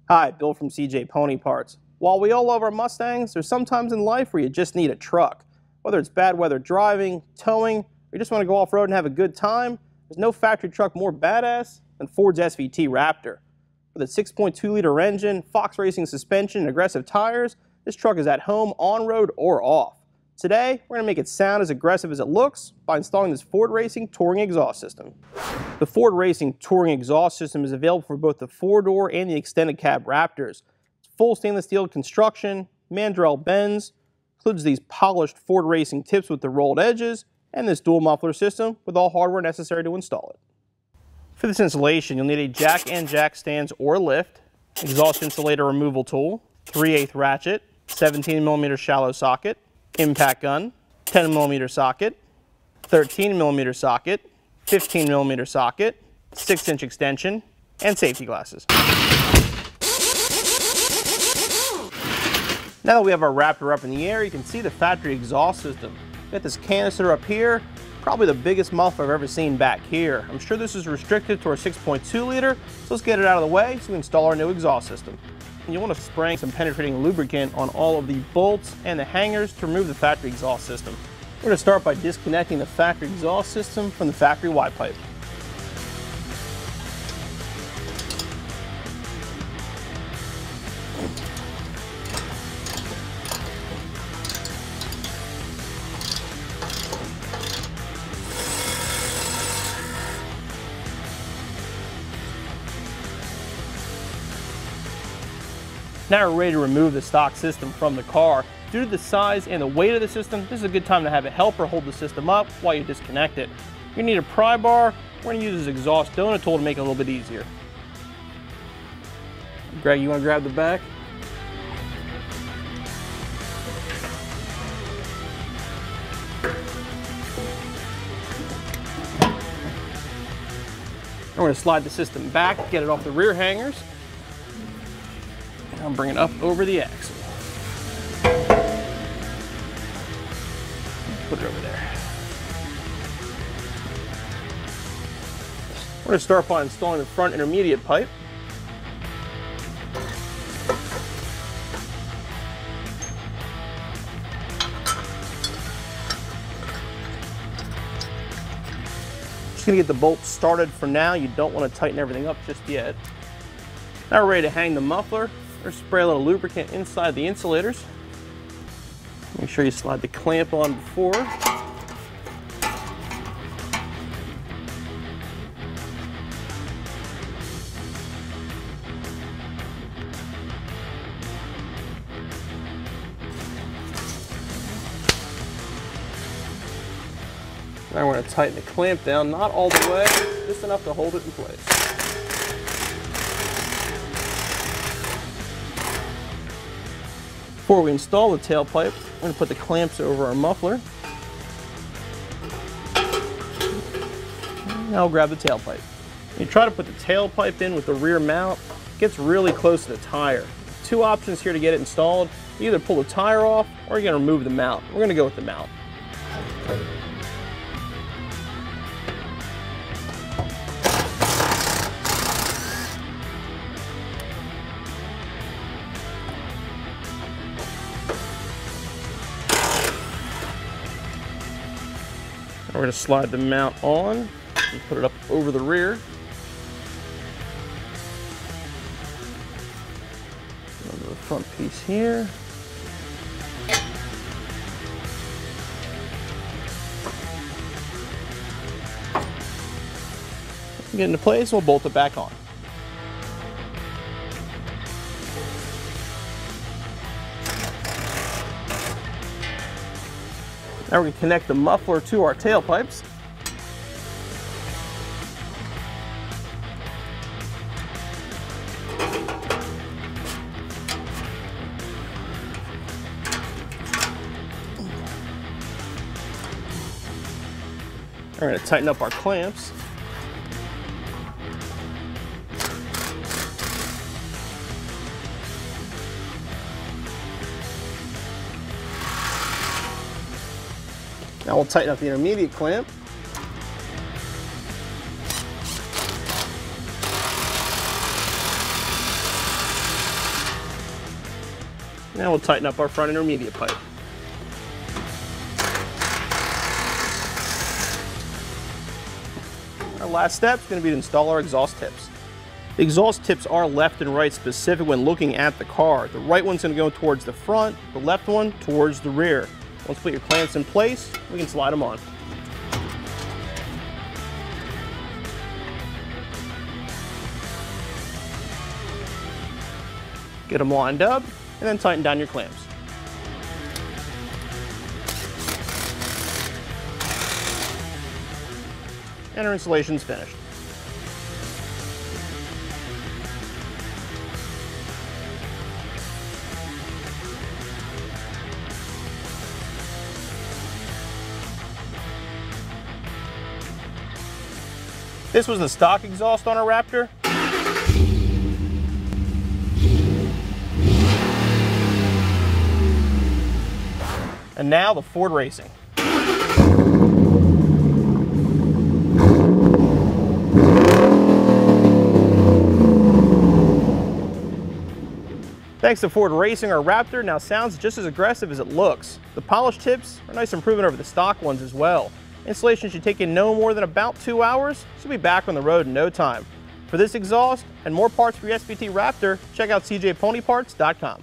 Hi, Bill from CJ Pony Parts. While we all love our Mustangs, there's sometimes in life where you just need a truck. Whether it's bad weather driving, towing, or you just want to go off-road and have a good time, there's no factory truck more badass than Ford's SVT Raptor. With a 6.2-liter engine, Fox Racing suspension, and aggressive tires, this truck is at home, on-road, or off. Today, we're going to make it sound as aggressive as it looks by installing this Ford Racing Touring Exhaust System. The Ford Racing Touring Exhaust System is available for both the 4-door and the extended cab Raptors. It's full stainless steel construction, mandrel bends, includes these polished Ford Racing tips with the rolled edges, and this dual muffler system with all hardware necessary to install it. For this installation, you'll need a jack and jack stands or lift, exhaust insulator removal tool, 3/8 ratchet, 17mm shallow socket, impact gun, 10mm socket, 13mm socket, 15mm socket, 6-inch extension, and safety glasses. Now that we have our Raptor up in the air, you can see the factory exhaust system. We got this canister up here, probably the biggest muffler I've ever seen back here. I'm sure this is restricted to our 6.2-liter, so let's get it out of the way so we install our new exhaust system. And you want to spray some penetrating lubricant on all of the bolts and the hangers to remove the factory exhaust system. We're going to start by disconnecting the factory exhaust system from the factory Y pipe. Now we're ready to remove the stock system from the car. Due to the size and the weight of the system, this is a good time to have a helper hold the system up while you disconnect it. You're gonna need a pry bar. We're gonna use this exhaust donut tool to make it a little bit easier. Greg, you wanna grab the back? And we're gonna slide the system back, get it off the rear hangers. I'll bring it up over the axle. Put it over there. We're going to start by installing the front intermediate pipe. Just going to get the bolts started for now. You don't want to tighten everything up just yet. Now we're ready to hang the muffler. Or spray a little lubricant inside the insulators. Make sure you slide the clamp on before. Now we're going to tighten the clamp down, not all the way, just enough to hold it in place. Before we install the tailpipe, we're going to put the clamps over our muffler. Now I'll grab the tailpipe. You try to put the tailpipe in with the rear mount. It gets really close to the tire. Two options here to get it installed. You either pull the tire off or you're going to remove the mount. We're going to go with the mount. We're going to slide the mount on and put it up over the rear. Onto the front piece here. Get into place, we'll bolt it back on. Now we're going to connect the muffler to our tailpipes. We're going to tighten up our clamps. Now we'll tighten up the intermediate clamp. Now we'll tighten up our front intermediate pipe. Our last step is going to be to install our exhaust tips. The exhaust tips are left and right specific when looking at the car. The right one's going to go towards the front, the left one towards the rear. Once you put your clamps in place, we can slide them on. Get them lined up, and then tighten down your clamps. And our installation's finished. This was the stock exhaust on our Raptor. And now the Ford Racing. Thanks to Ford Racing, our Raptor now sounds just as aggressive as it looks. The polished tips are a nice improvement over the stock ones as well. Installation should take you no more than about 2 hours, so you'll be back on the road in no time. For this exhaust and more parts for your SVT Raptor, check out cjponyparts.com.